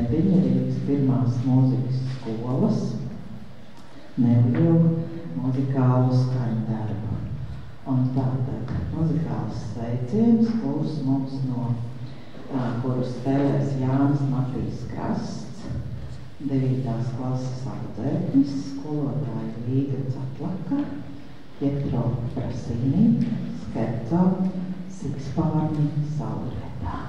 nedēļa Rīgas pirmās mūzikas skolas nelielu muzikālu skaņdarbu. Un tātad muzikāls sveiciens būs mums no, kuru spēlēs Jānis Matīs Krasts, 9. klases audzēknis, skolotāja Līga Catlaka, Pietro Prasīnī, Skerco, Sikspārni, Saulretā.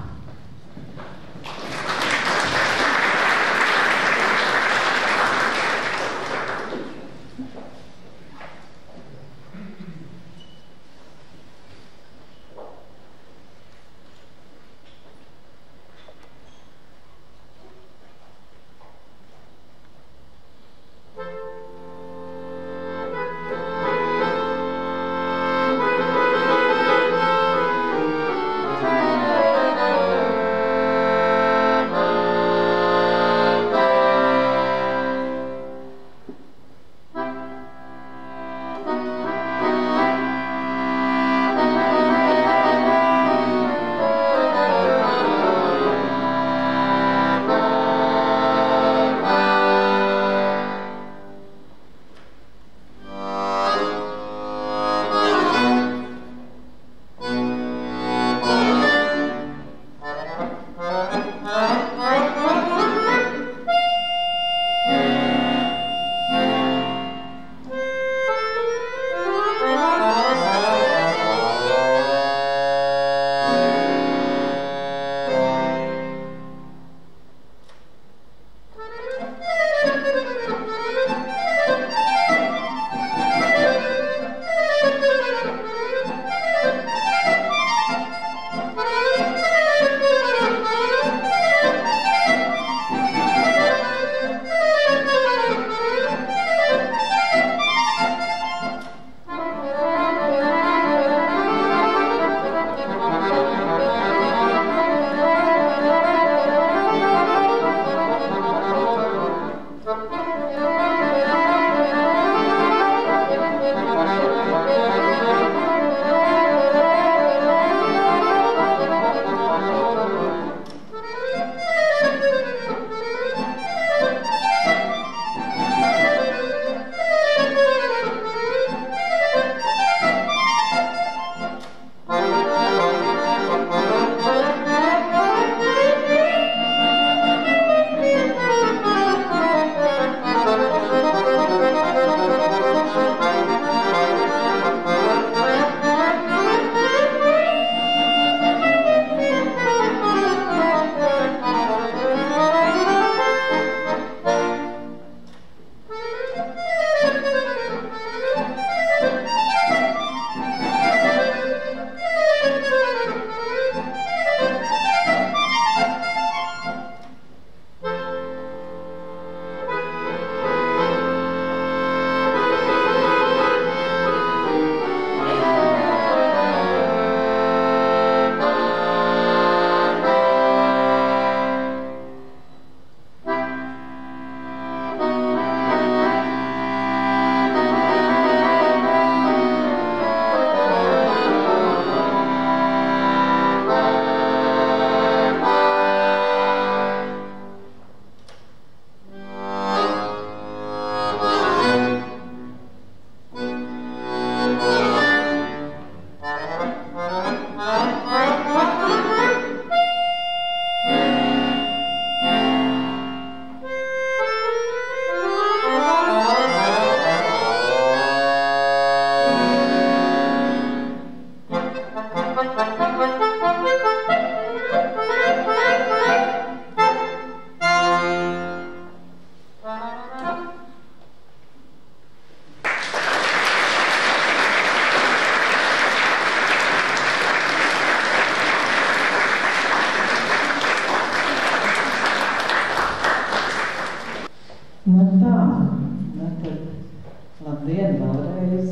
Labdien vēlreiz,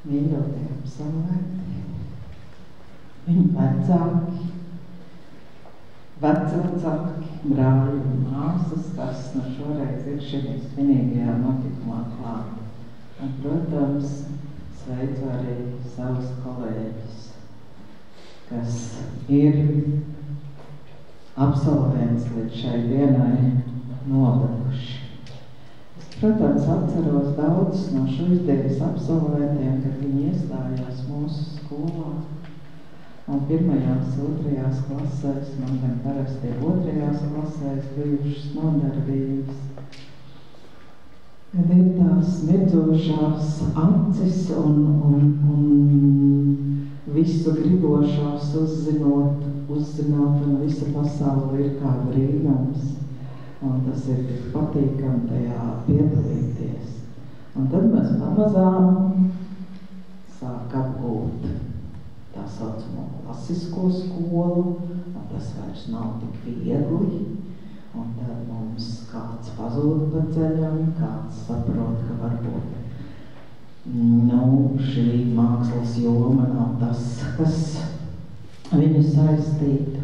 mīļotie apsaimnieki, viņu vecāki, vecvecāki, brāļi un māsas, kas no šoreiz ir šajā svinīgajā notikumā klāt. Un, protams, sveicu arī savus kolēģus, kas ir absolvents līdz šai dienai noveduši. Es, protams, atceros daudzus no šīs dienas absolventiem, kad viņi iestājās mūsu skolā. Un 1., 2. klasēs, man gan parasti 2. klasēs bijušas nodarbības. Kad ir tās mirdzošās acis un visu gribošās uzzināt, un visa pasaule ir kā brīnums. Un tas ir tik patīkami tajā piedalīties. Un tad mēs pamazām sāk apgūt tā saucamo klasisko skolu, un tas vairs nav tik viegli. Un tad mums kāds pazūd pa ceļam, kāds saprot, ka varbūt šī mākslas joma nav tas, kas viņu saistītu.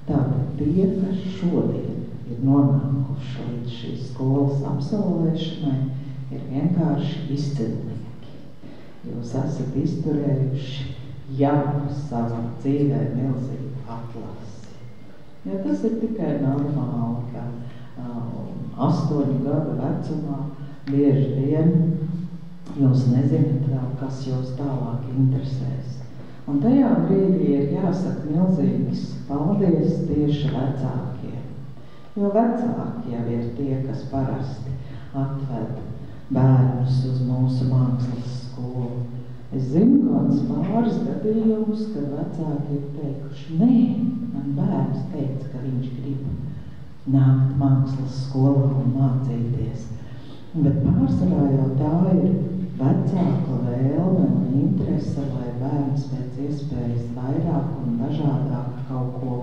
Tātad tie, kas šodien ir nonākuši līdz šīs skolas absolvēšanai, ir vienkārši izcilnieki. Jūs esat izturējuši jau savā dzīvē milzīgu atlasi. Jo tas ir tikai normāli, ka 8 gadu vecumā bieži vien jūs nezināt vēl, kas jūs tālāk interesēs. Un tajā brīdī ir jāsaka milzīgs paldies tieši vecākiem. Jo vecāki jau ir tie, kas parasti atved bērnus uz mūsu mākslas skolu. Es zinu kāds pāris gadījumus, kad vecāki ir teikuši, nē, man bērns teica, ka viņš grib nākt mākslas skolā un mācīties. Bet pārsvarā jau tā ir vecāka vēlme un interese, lai bērns pēc iespējas vairāk un dažādāk kaut ko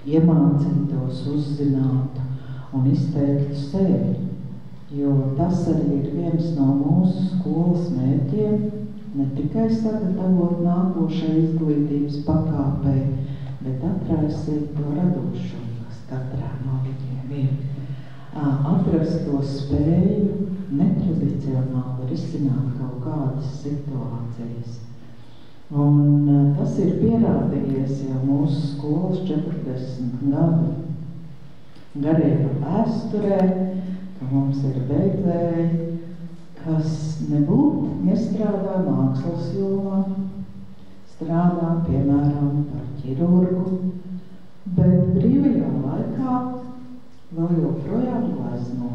iemācītos, uzzinātu un izteiktu sevi. Jo tas arī ir viens no mūsu skolas mērķiem, ne tikai sagatavot nākošai izglītības pakāpei, bet atraisīt to radošumu, kas katrā no viņiem ir. Atrast to spēju netradicionāli risināt kaut kādas situācijas. Un tas ir pierādījies jau mūsu skolas 40 gadu garajā vēsturē, ka mums ir beidzēji, kas nebūtu iestrādā mākslas jomā, strādā, piemēram, par ķirurgu, bet brīvajā laikā vēl joprojām glezno.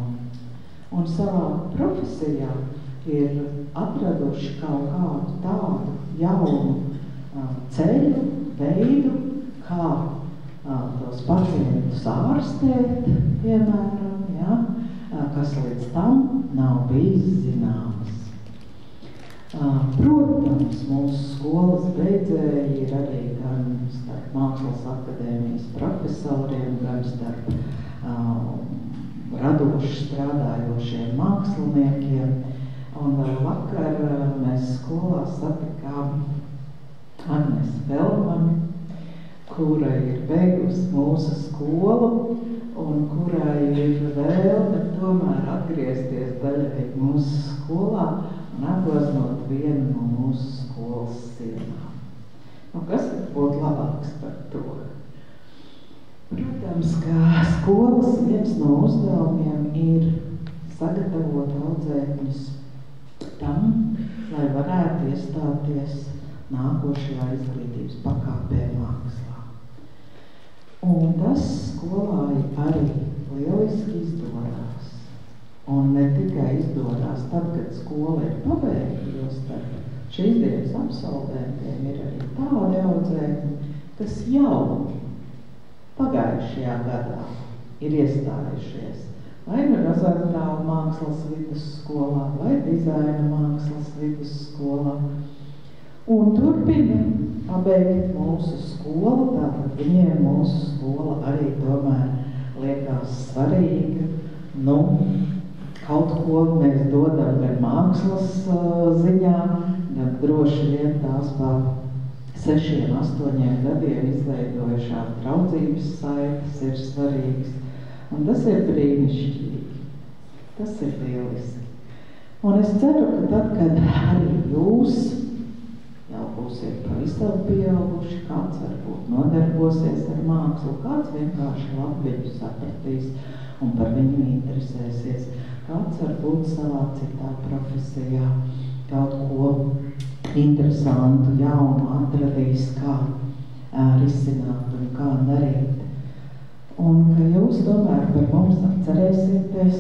Un savā profesijā ir atraduši kaut kādu tādu jaunu ceļu, veidu, kā tos pacientus ārstēt, piemēram, ja, kas līdz tam nav bijis zināms. Protams, mūsu skolas beidzēji ir arī gan starp Mākslas akadēmijas profesoriem, gan starp radoši strādājošiem māksliniekiem. Un vēl vakar mēs skolā satikām Agnes Velmani, kura ir beigusi mūsu skolu un kurai ir vēlme tomēr atgriezties daļai mūsu skolā un atgleznot vienu no mūsu skolas sienām. Kas būtu labāks par to? Protams, ka skolas viens no uzdevumiem ir sagatavot audzēkņus tam, lai varētu iestāties nākošajā izglītības pakāpē mākslā. Un tas skolā arī lieliski izdodās. Un ne tikai izdodās tad, kad skola ir pabeigta, jo starp šīs dienas absolventiem ir arī tādi audzēkņi, kas jau pagājušajā gadā ir iestājušies vai nu Rozentāla mākslas vidusskolā, vai dizaina mākslas vidusskolā. Un turpina pabeigt mūsu skolu, tātad viņiem mūsu skola arī tomēr liekas svarīga. Kaut ko mēs dodam gan mākslas ziņā, gan droši vien tās pār 6, 8 gadiem izveidojušās draudzības saites ir svarīgas. Un tas ir brīnišķīgi. Tas ir lieliski. Un es ceru, ka tad, kad arī jūs jau būsiet pavisam pieauguši, kāds varbūt nodarbosies ar mākslu, kāds vienkārši labi viņu sapratīs un par viņu interesēsies, kāds varbūt savā citā profesijā kaut ko interesantu, jaunu atradīs, kā risināt un kā darīt. Un ka jūs tomēr par mums atcerēsieties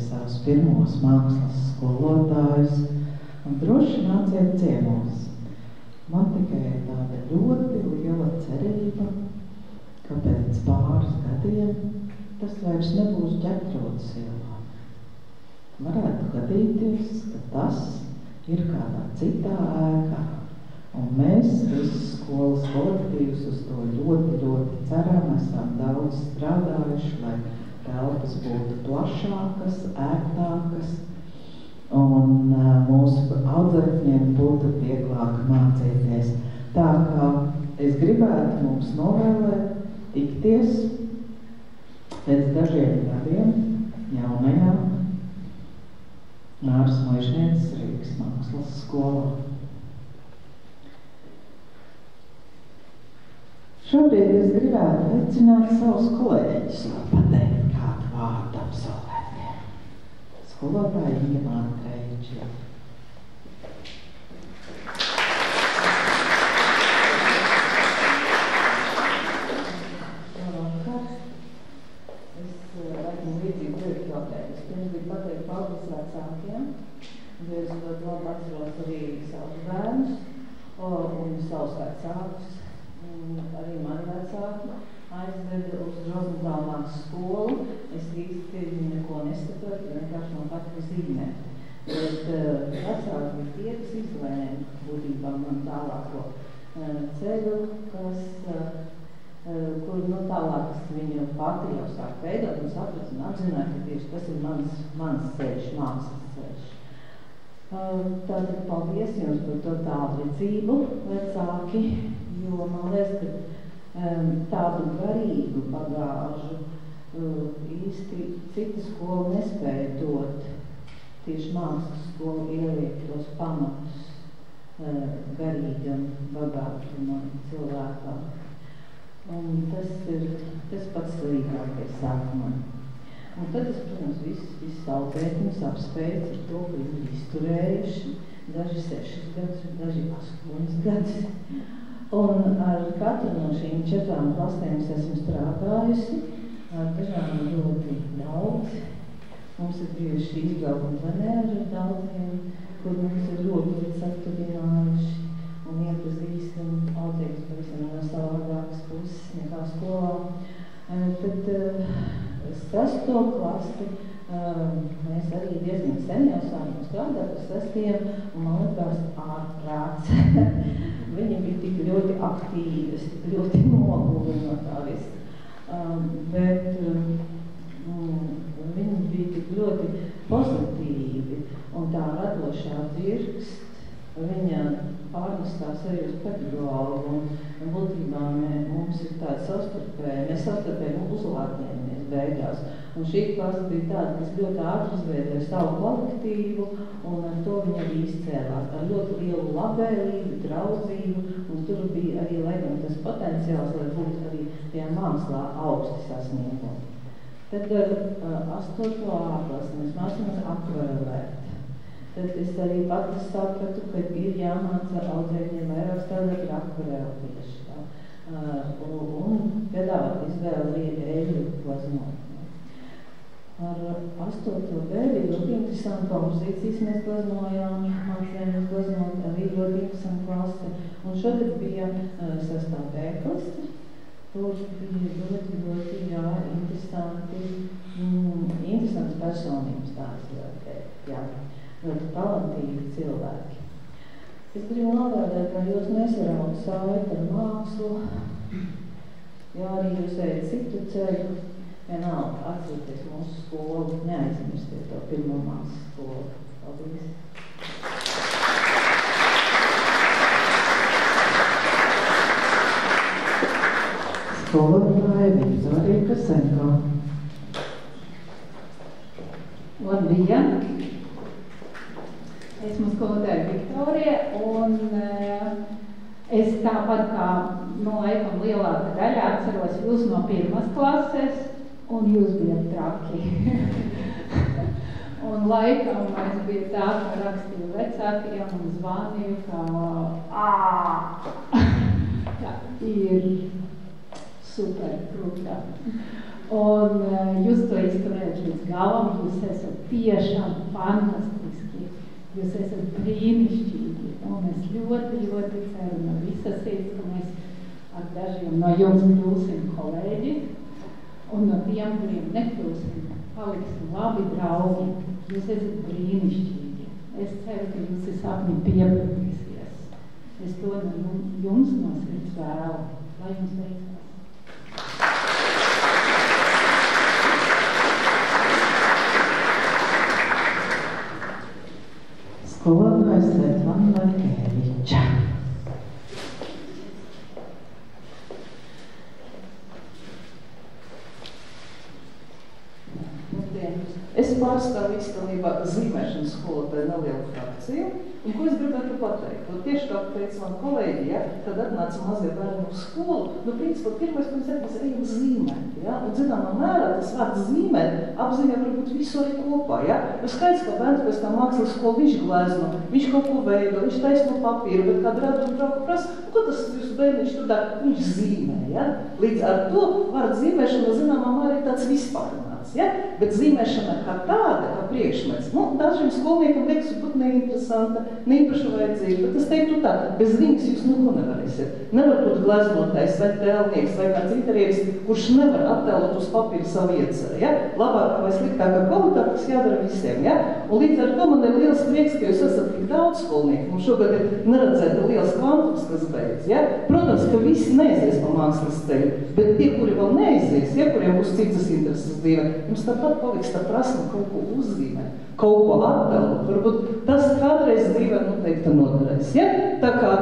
savus pirmos mākslas skolotājus un droši nāciet ciemos. Man tikai tāda ļoti liela cerība, ka pēc pāris gadiem tas vairs nebūs Ģertrūdes ielā. Varētu gadīties, ka tas ir kādā citā ēkā. Un mēs visus skolas kolektīvus uz to ļoti, ļoti ceram, esam daudz strādājuši, lai telpas būtu plašākas, ērtākas, un mūsu audzēkņiem būtu vieglāk mācīties. Tā kā es gribētu mums novēlēt tikties pēc dažiem gadiem jaunajā Māras Moišnieces Rīgas mākslas skolā. Šobrīd es gribētu aicināt savus kolēģus, lai pateikt kādu vārdu absolventiem. Skolotāja Inga Mātra. Labvakar. Es esmu līdzīgi direktorē. Es pirms gribu pateikt paldies vecākiem, jo es ļoti labi atceros arī savus bērnus un savus vecākus. Arī mani vecāki aizveda uz Rozentālnākas skolu. Es īsti neko nesaprotu, jo vienkārši man patika zīmēt. Bet vecāki ir tie, kas izlēma būtībā man tālāko ceļu, kur tālāk viņu pati jau sāk veidot un saprast un apzināt, ka tieši tas ir mans ceļš, mākslas ceļš. Tātad paldies jums par to tālredzību, vecāki. Jo man liekas, ka tādu garīgu bagāžu īsti cita skola nespēja dot. Tieši mākslas skola ieliek tos pamatus garīgam bagātumam cilvēkam. Un tas ir tas pats svarīgākais sākumā. Un tad es, protams, visus audzēkņus apspēju ar to, ka viņi ir izturējuši daži 6 gadus, daži 8 gadus. Un ar katru no šīm 4 klasēm es esmu strādājusi, ar dažām ļoti daudz. Mums ir bijuši izbraukumi plenēri ar daudziem, kur mums ir ļoti satuvinājuši un iepazīstam audzēkņus pavisam no savādākas puses nekā skolā. Tad 6. klasi mēs arī diezgan sen jau sākam strādāt ar 6. un man likās ārprāts. Viņi bija tik ļoti aktīvi, tik ļoti noguli no tā visa. Bet viņi bija tik ļoti pozitīvi un tā radošā dzirkst. Viņa pārnestās arī uz pedagogu un būtībā mums ir tāda savstarpēja, mēs savstarpēji uzlādējamies beigās. Un šī klasa bija tāda, kas ļoti ātri izveidoja savu kolektīvu un ar to viņa arī izcēlās. Ar ļoti lielu labvēlību, draudzību un tur bija arī, laikam, tas potenciāls, lai būtu arī tajā mākslā augsti sasniegumi. Tad ar 8. klasi mēs mācījāmies akvarelēt. Tad es arī pati sapratu, ka ir jāmāca audzēkņiem vairāk strādāt ar akvareli tieši tā. Un piedāvāt izvēli arī eļļu glaznotni. Ar 8. B bija ļoti interesanti kompozīcijas mēs glaznojām, mācījāmies glaznot arī ļoti interesanti klase. Un šogad bija 6. B klase, kur bija ļoti interesantas personības tādas, jā. Ļoti talantīgi cilvēki. Es gribu novērtēt, ka jūs nesaraudat saiti ar mākslu, ja arī jūs ejat citu ceļu, vienalga atcerieties mūsu skolu, neaizmirstiet to pirmo mākslas skolu. Paldies! Skolotāja Viktorija Kasenko. Labdien! Esmu skolotāja Viktorija lielāka daļa atceros jūs no 1. klases, un jūs bijat traki. Un laikam es biju tā, ka rakstīju vecākiem un zvanīju, ka tā ir super krūtā. Un jūs to izturējat līdz galam, jūs esat tiešām fantastiski, jūs esat brīnišķīgi. Un es ļoti, ļoti ceru no visas sirds, ka mēs ar dažiem no jums kļūsim kolēģi, un no tiem, kuriem nekļūsim, paliksim labi draugi. Jūs esat brīnišķīgi. Es ceru, ka jūsu sapņi piepildīsies. Es to no jums no sirds vēlu. Lai jums veicās. Skolotājs Svetlana Markeviča. Es pārstāvu īstenībā zīmēšanas skolotāju nelielu frakciju, un ko es gribētu pateikt? Tieši kā teica man kolēģi, ja, kad atnāca mazie bērni uz skolu, principā pirmais, ko mēs ejam zīmēt, ja, un zināmā mērā tas vārds zīmēt apzīmē varbūt visu arī kopā, ja. Skaidrs, ka bērns pēc tā mākslas skolu viņš glezno, viņš kaut ko veido, viņš taisno papīru, bet kāda radu un drauga prasa, ko tas jūsu bērniņš tur dara? Viņš zīmē, ja. Līdz ar to vārds zīmēšana zināmā mērā ir tāds vispārnāts. Ja? Bet zīmēšana kā tāda, kā priekšmets, dažiem skolniekam liekas būt neinteresanta, neīpaši vajadzīga, bet es teiktu tā, bez viņas jūs neko nevarēsiet. Nevar būt gleznotājs vai tēlnieks vai kāds interieris, kurš nevar attēlot uz papīra savu ieceri. Ja? Labākā vai sliktākā kvalitāte, tas jādara visiem. Ja? Un līdz ar to man ir liels prieks, ka jūs esat tik daudz skolnieku. Mums šogad ir neredzēta liels kvantums, kas beidz. Ja? Protams, ka visi neaizies pa mākslas ceļu, bet tie, kuri vēl neaizies, ja, kuriem būs citas intereses dzīvē, jums tāpat paliks tā prasme kaut ko uzzīmēt, kaut ko attēlot. Varbūt tas kādreiz dzīvē noteikti noderēs. Ja? Tā kā,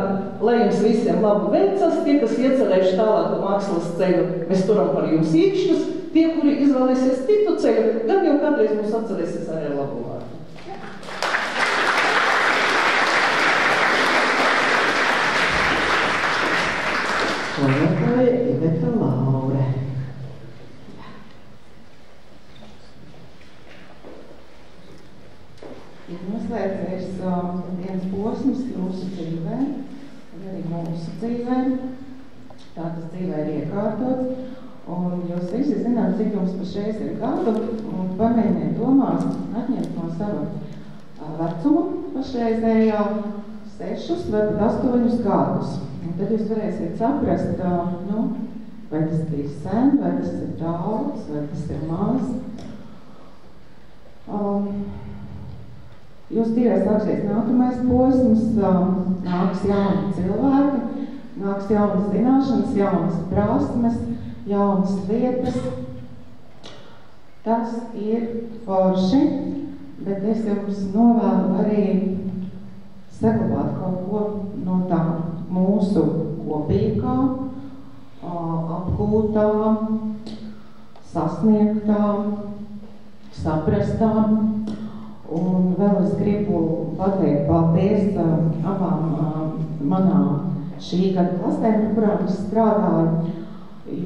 lai jums visiem labi veicas, tie, kas iecerējuši tālāku mākslas ceļu, mēs turam par jums īkšķus, tie, kuri izvēlēsies citu ceļu, gan jau kādreiz mums atcerēsies arī labu vārdu. Skolotāja Iveta Laure. Ir noslēdzies viens posms jūsu dzīvē, arī mūsu dzīvē. Tā tas dzīvē ir iekārtots. Un jūs visi zināt, cik jums pašreiz ir gadu, un pamēģiniet domās atņemt no sava vecuma pašreizējā 6 vai pat 8 gadus. Un tad jūs varēsiet saprast, vai tas bija sen, vai tas ir daudz, vai tas ir maz. Jūs dzīvē sāksies nākamais posms, nāks jauni cilvēki, nāks jaunas zināšanas, jaunas prasmes, jaunas lietas. Tas ir forši, bet es jums novēlu arī saglabāt kaut ko no tā mūsu kopīgā, apgūtā, sasniegtā, saprastā. Un vēl es gribu pateikt paldies abām manām šī gada klasēm, ar kurām es strādāju,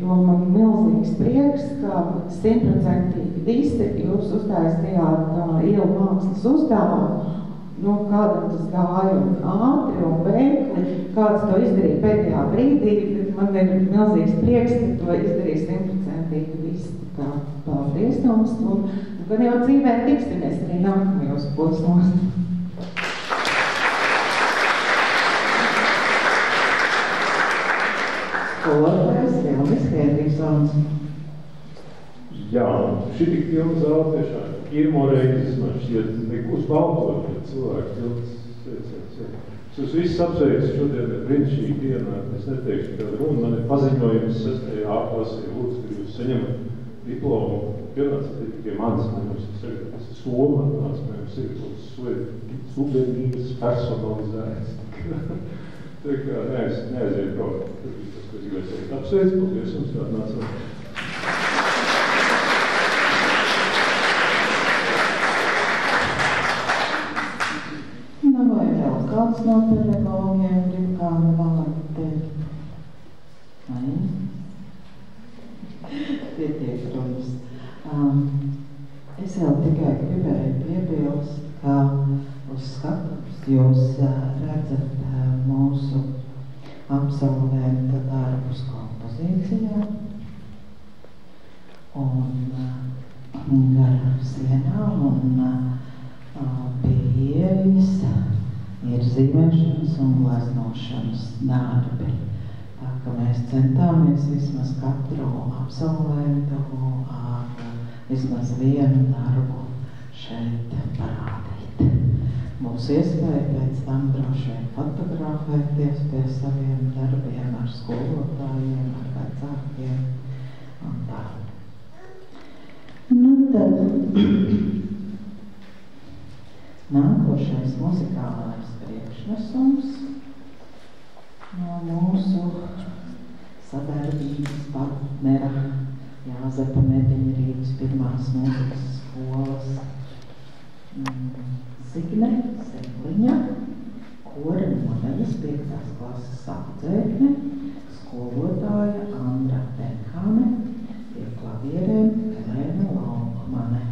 jo man milzīgs prieks, ka 100% visi jūs uztaisījāt ielu mākslas uzdevumu. Kādam tas gāja ātri un veikli, kāds to izdarīja pēdējā brīdī, bet man ir milzīgs prieks, ka to izdarīja 100% visi. Tā, paldies jums, un gan jau dzīvē tiksimies arī nākamajos posmos. Skolotājs Vilnis Henriksons. Jā, šī tik filma zāle tiešām pirmo reizi, man šķiet, nekus baltot, ja cilvēks tilts. Es visus apsveicu šodien brīnišķīgi dienā, es neteikšu kādu runu, man ir paziņojums 6. klasē, lūdzu, ka jūs saņemat diplomu. Pirmāc ir tikai manis, mums ir soma, atnāc, mums ir subenības personalizēts. Tā kā neaiziet prom, tas bija tas, ko es gribēju teikt. Apsveicu, paldies jums, kā atnācāt. Vai vēl kāds no pedagogiem grib kādu vārdu teikt? Vai? skaidrojas. Es vēl tikai gribēju piebilst, ka uz skatuves jūs redzat mūsu absolventa darbus kompozīcijā un gar sienām un pie ieejas ir zīmēšanas un gleznošanas darbi. Tā ka mēs centāmies vismaz katru absolventu ar vismaz vienu darbu šeit parādīt. Būs iespēja pēc tam droši vien fotografēties pie saviem darbiem ar skolotājiem, ar vecākiem un tā. Nu tad nākošais muzikālais priekšnesums no mūsu sadarbības partnera Jāzepa Mediņa Rīgas pirmās mūzikas skolas Signe Segliņa, kora nodaļas 5. klases audzēkne, skolotāja Andra Benhane, pie klavierēm Helēna Laukmane.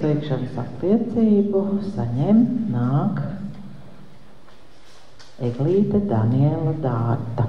Sveikšanas apliecību saņem nāk Eglīte Daniela Dārta.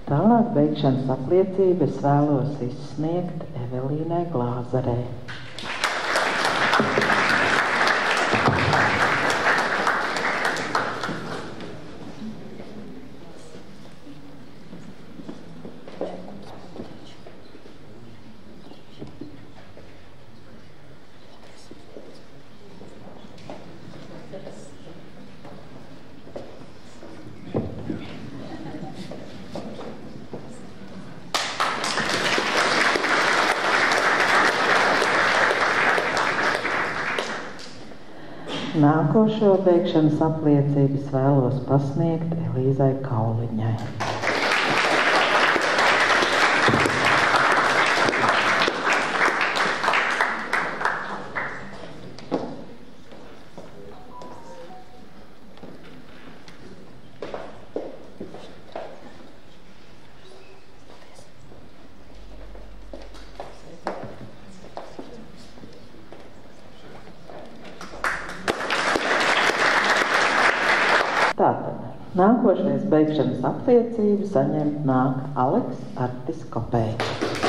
Tālāk beigšanas apliecību es vēlos izsniegt Evelīnai Glāzerei. Nākošo beigšanas apliecības vēlos pasniegt Elīzai Kauliņai. Nākošais beigšanas apliecību saņemt nāk Aleks Artis Kopējs.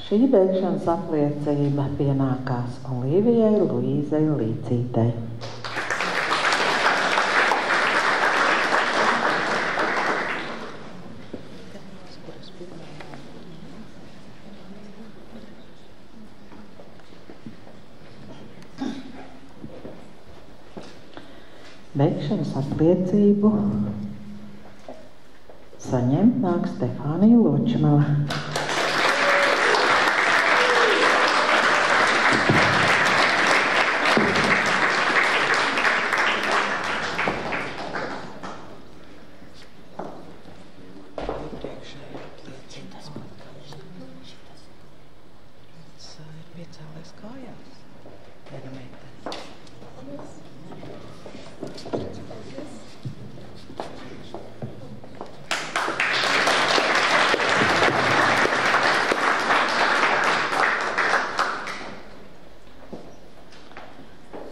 Šī beigšanas apliecība pienākās Olivijai Luīzei Līcītei. Beigšanas apliecību saņemt nāk Stefānija Ločmela.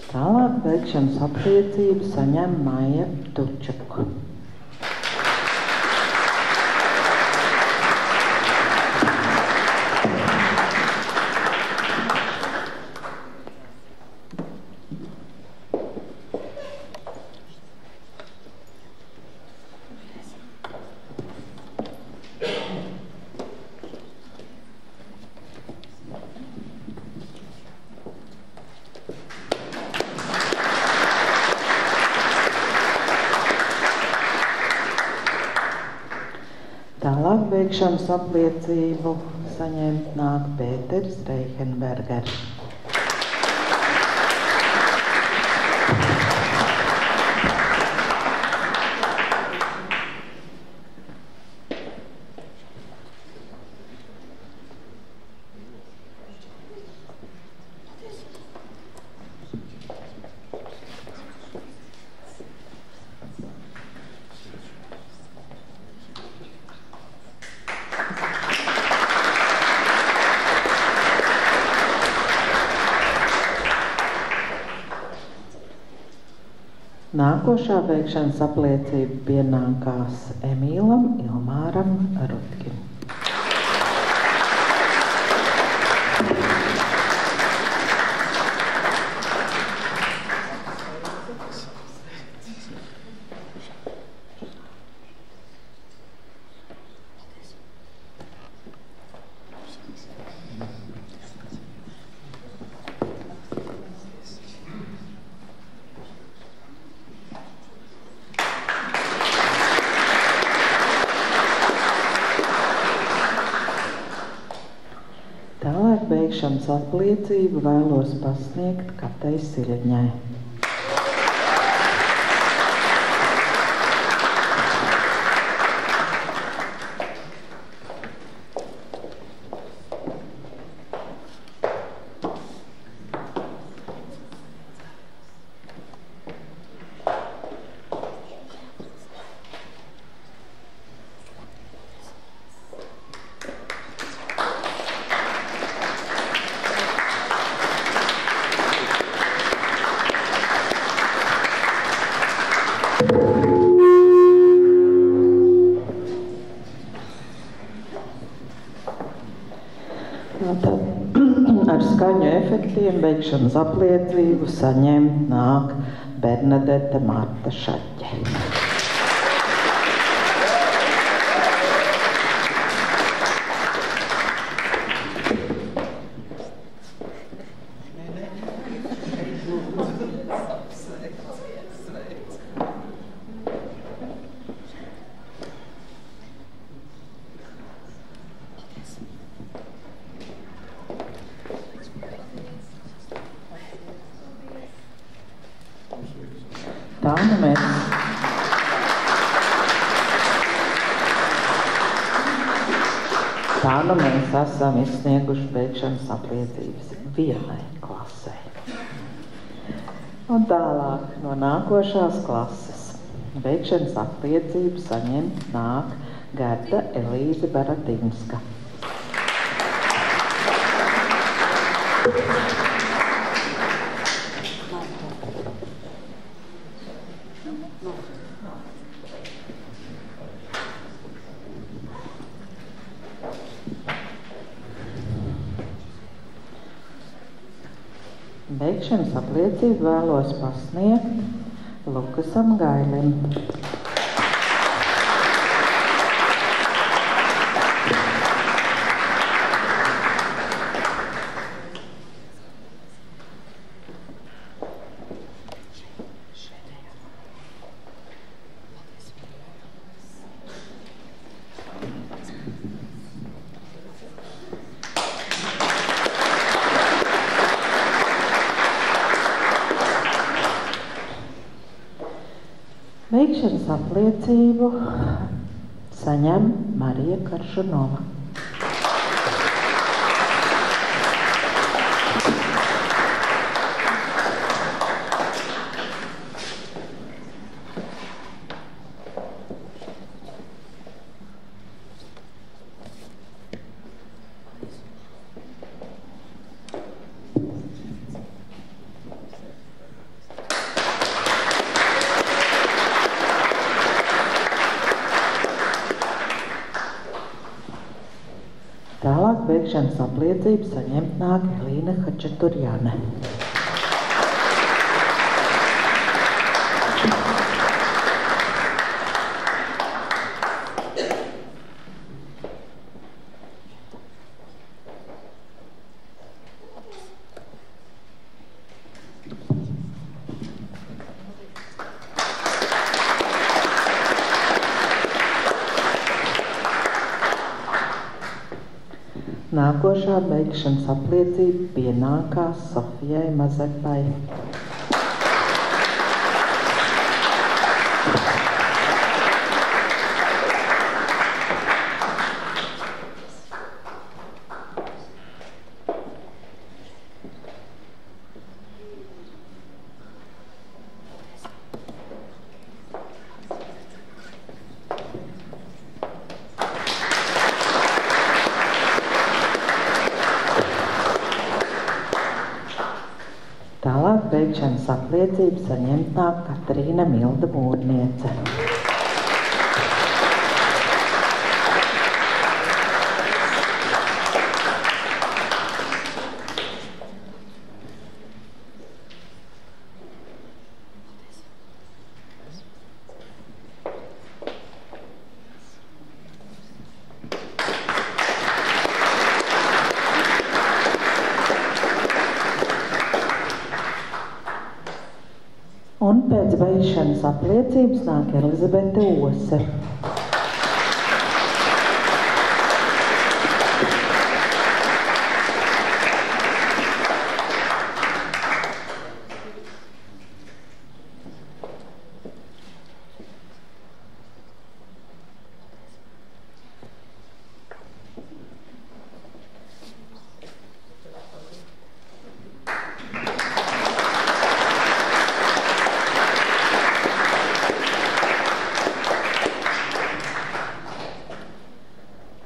Tālāk beigšanas apliecību saņem Maija Tučuku. Tālāk beigšanas apliecību saņemt nāk Pēteris Reihenbergers. Nākošā beigšanas apliecība pienākās Emīlam Ilmāram Rutkim. Tālāk beigšanas apliecību vēlos pasniegt Katai Siļņai. Ar skaņu efektiem beigšanas apliecību saņemt nāk Bernadete Marta Šaķe. Tā nu mēs esam izsnieguši beigšanas apliecības vienai klasei. Un tālāk no nākošās klases beigšanas apliecību saņemt nāk Gerda Elīze Baratinska. Beigšanas apliecību vēlos pasniegt Lukasam Gailim. Beigšanas apliecību saņem Marija Karšanova. Tālāk beigšanas apliecību saņemt nāk Elīna Hačaturjane. Nākošā beigšanas apliecība pienākās Sofijai Mazepai. Tālāk beigšanas apliecību saņemt nāk Katrīna Milda Mūrniece. Un pēc beigšanas apliecības nāk Elizabete Ose.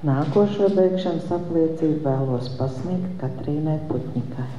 Nākošo beigšanas apliecību vēlos pasniegt Katrīnai Putņikai.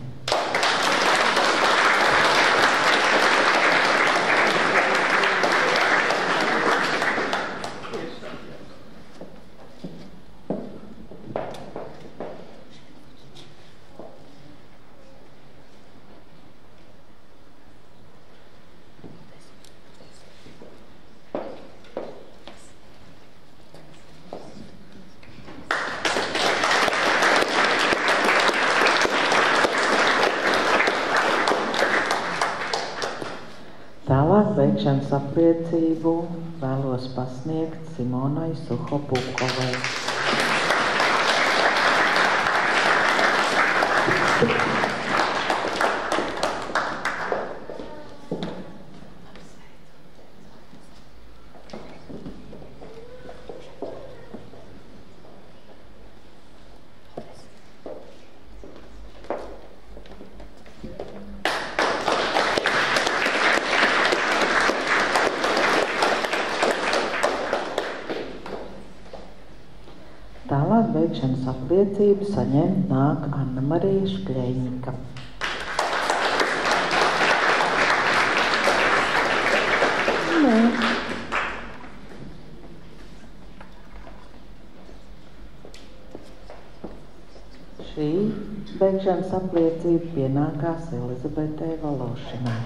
Tālāk beigšanas apliecību vēlos pasniegt Simonai Suhopukovai. apliecību saņemt nāk Anna Marija Škļeņika. Šī beigšanas apliecība pienākās Elizabetei Valošinai.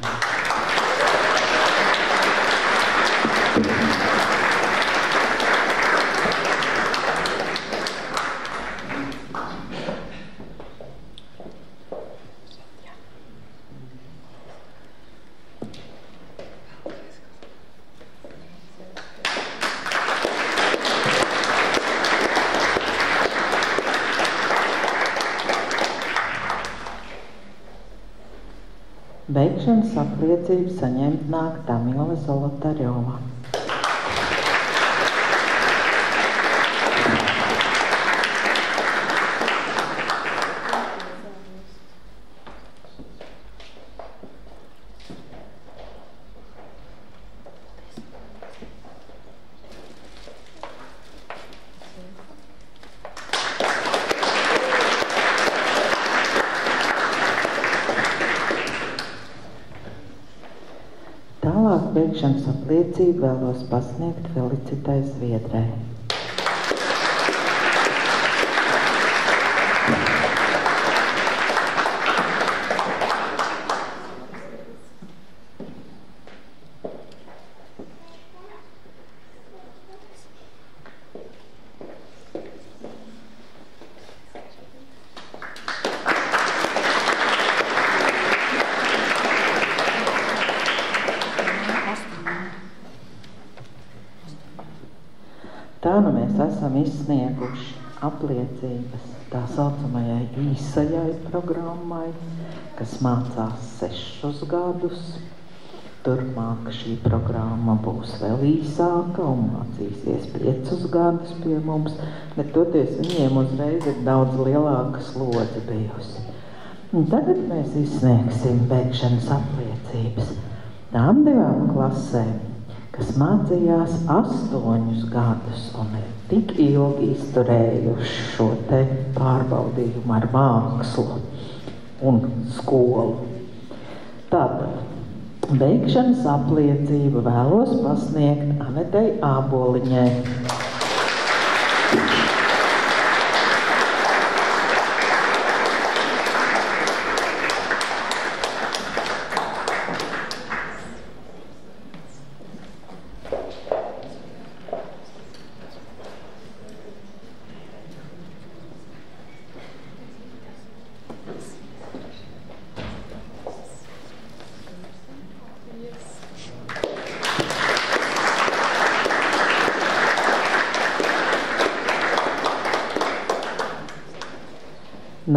Beigšanas apliecību saņemt nāk Tamila Zolotaļova. Beigšanas apliecību vēlos pasniegt Felicitai Zviedrai. Tā nu mēs esam izsnieguši apliecības tā saucamajai īsajai programmai, kas mācās 6 gadus. Turpmāk šī programma būs vēl īsāka un mācīsies 5 gadus pie mums, bet toties viņiem uzreiz ir daudz lielāka slodze bijusi. Un tagad mēs izsniegsim beigšanas apliecības tām 2 klasēm, kas mācījās 8 gadus un ir tik ilgi izturējuši šo te pārbaudījumu ar mākslu un skolu. Tātad, beigšanas apliecību vēlos pasniegt Anetei Āboliņai.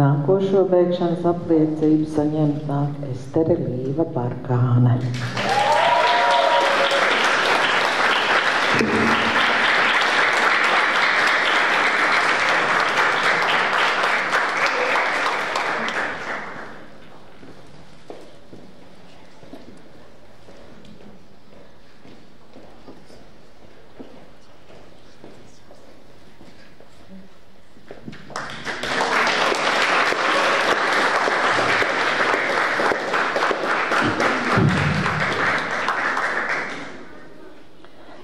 Nākošo beigšanas apliecību saņemt nāk Estere Līva Barkāne.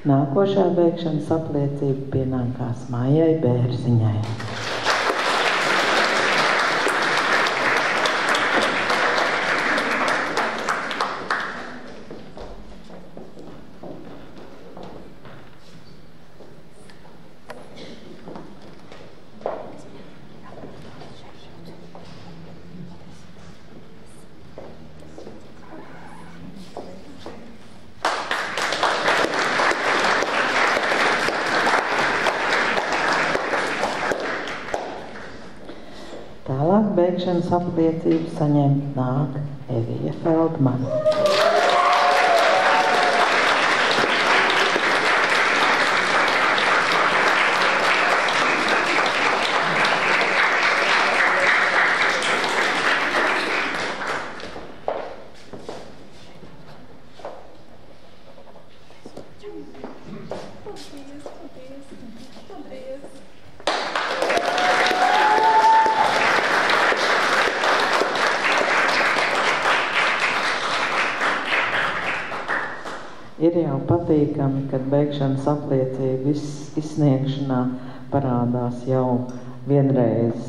Nākošā beigšanas apliecība pienākās Maijai Bērziņai. Tālāk beigšanas apliecību saņemt nāk Evija Feldmana. Ir jau patīkami, kad beigšanas apliecību izsniegšanā parādās jau vienreiz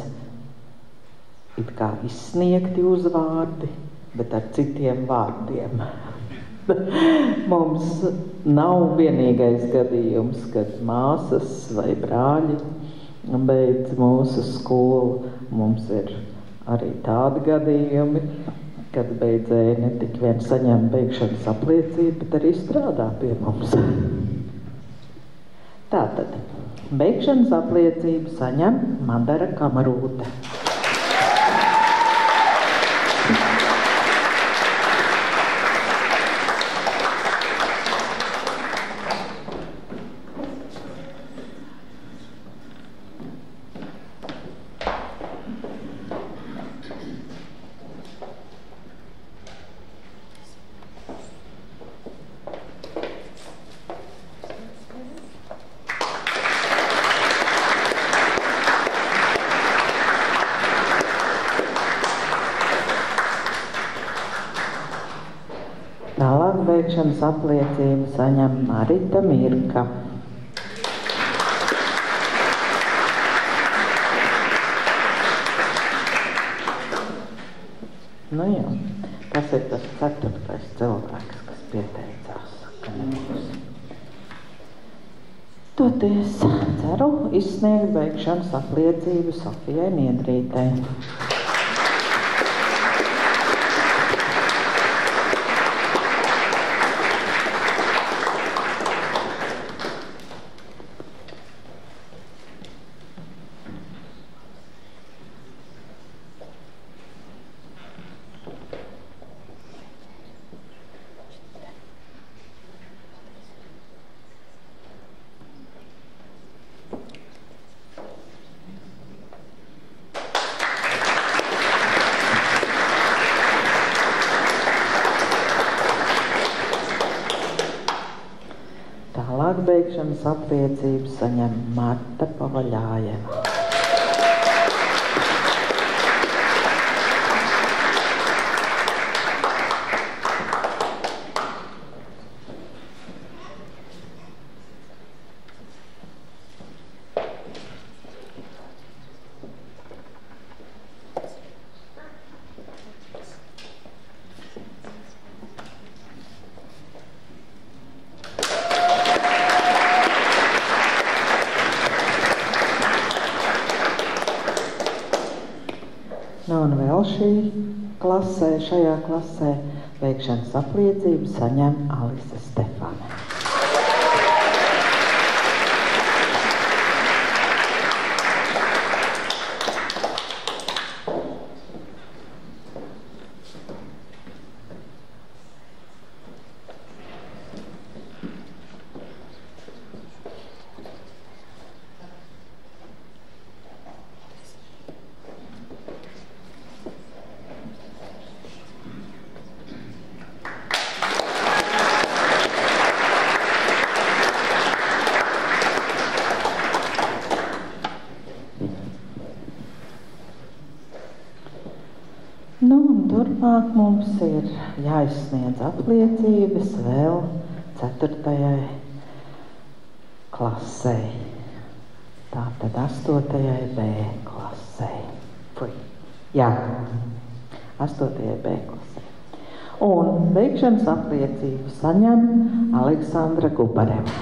it kā izsniegti uzvārdi, bet ar citiem vārdiem. Mums nav vienīgais gadījums, kad māsas vai brāļi beidz mūsu skolu. Mums ir arī tādi gadījumi, kad beidzēji ne tik vien saņem beigšanas apliecību, bet arī strādā pie mums. Tātad, beigšanas apliecību saņem Madara Kamarūte. Tālāk beigšanas apliecību saņem Marita Mirka. Nu jā, tas ir tas 4. cilvēks, kas pieteicās, ka nebūs. Toties ceru izsniegt beigšanas apliecību Sofijai Niedrītei. Tālāk beigšanas apliecību saņem Marta Pavaļājeva. Nu un vēl šajā klasē beigšanas apliecību saņem Alise Stefane. Nu, un turpmāk mums ir jāizsniedz apliecības vēl 4. klasē. Tātad 8. B klasē. Jā, 8. B klasē. Un beigšanas apliecību saņem Aleksandra Gubareva.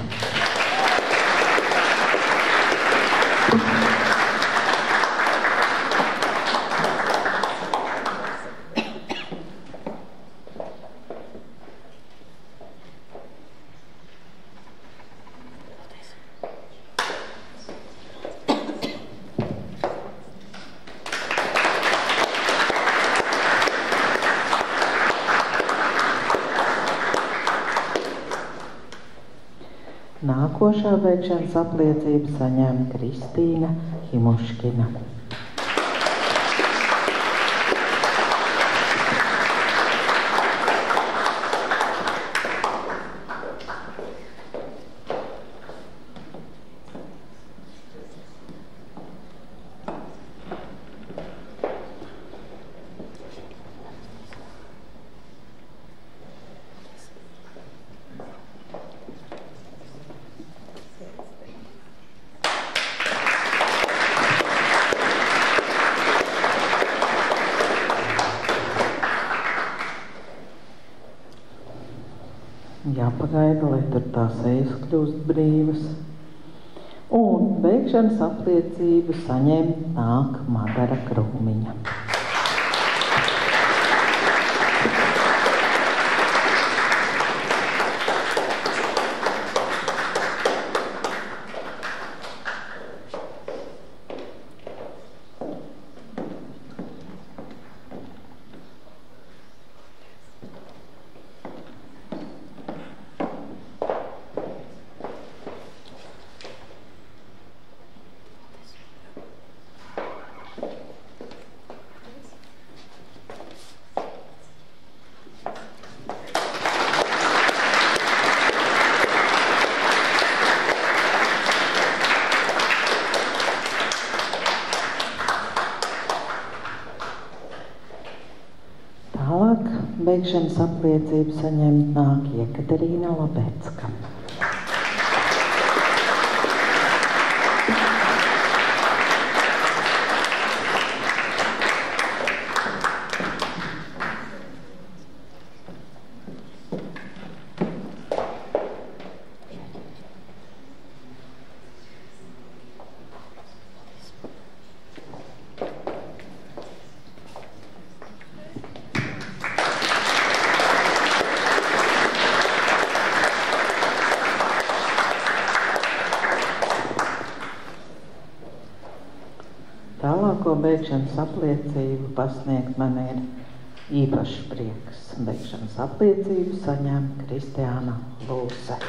Nākošā beigšanas apliecību saņem Kristīna Himuškina. jāpagaida, lai tur tās ejas kļūst brīvas. Un beigšanas apliecību saņemt nāk Madara Krūmiņa. Beigšanas apliecību saņemt nāk Jekaterīna Labecka. Beigšanas apliecību pasniegt man ir īpašs prieks. Beigšanas apliecību saņem Kristiāna Lūse.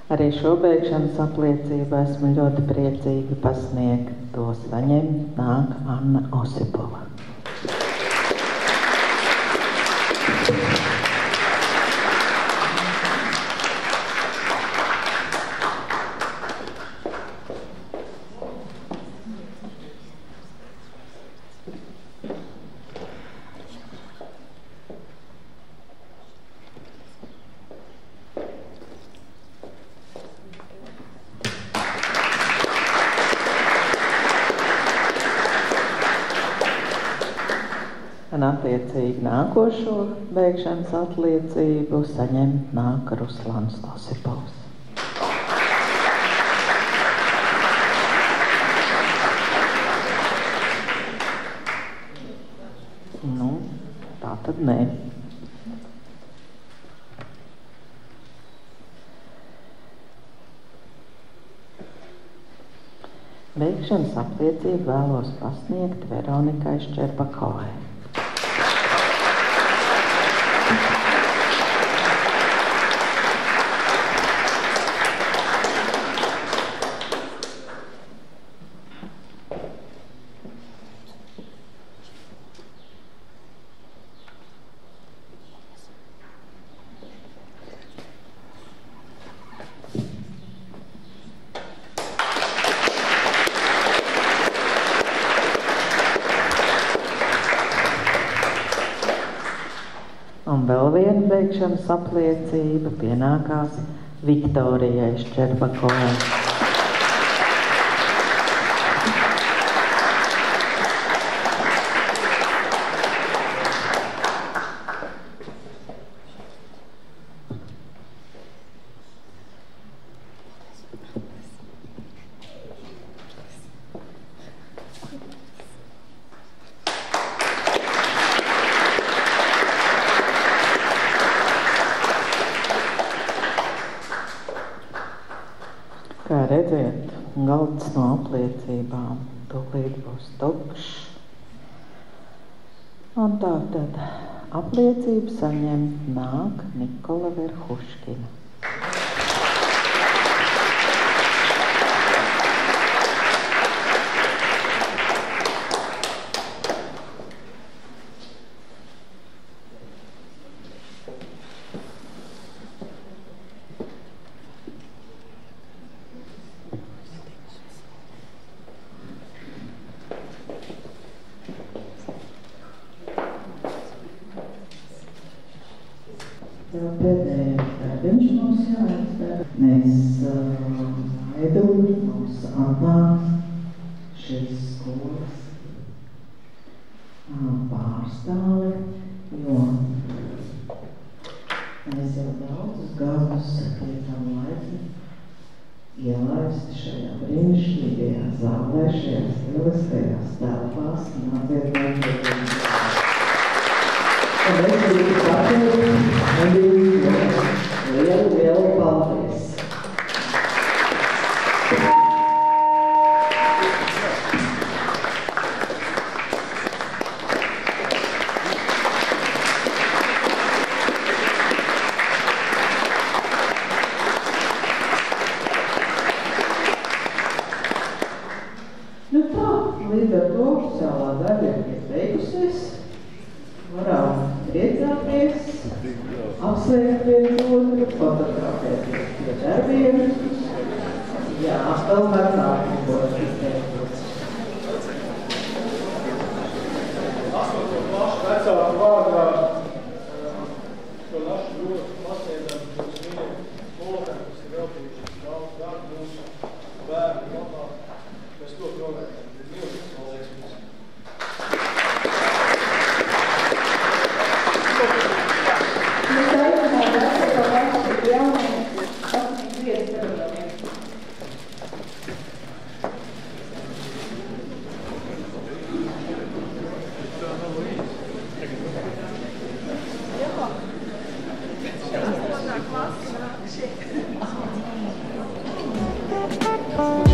Arī šo beigšanas apliecību esmu ļoti priecīgi pasniegt. To saņemt nāk Anna Osipova. Un attiecīgi nākošo beigšanas apliecību saņemt nāk Ruslans Osipovs. Nu, tā tad nē. Beigšanas apliecību vēlos pasniegt Veronikai Ščerbakovai. Un vēl viena beigšanas apliecība pienākās Viktorijai Ščerbakovai. Kā redziet, galds no apliecībām tūlīt būs tukšs. Un tā tad apliecību saņemt nāk Nikola Verhuškina. mums atnāk šīs skolas pārstāve, jo mēs jau daudzus gadus pie tam laiki ielaisti šajā brīnišķīgajā zālē, šajās lieliskajās telpās, nāciet vajadzēt. Un es gribu pateikt, lielu paldies. Līdz ar to oficiālā daļa ir beigusies, varam priecāties, apsveikt viens otru, fotografēties pie darbiem. Jā, vēl vecāki, ko izteiktos. Vecāku vārdā šo našu grozu pasniedzam uz viņiem molotēm, kas ir veltījuši daudz darbu mūsu bērnu labā. Mēs to novērtējam. Milzīgs paldies mums. Mēs aicinām vecāko pašu jauniem pasniegt vietas pedagogiem. Thank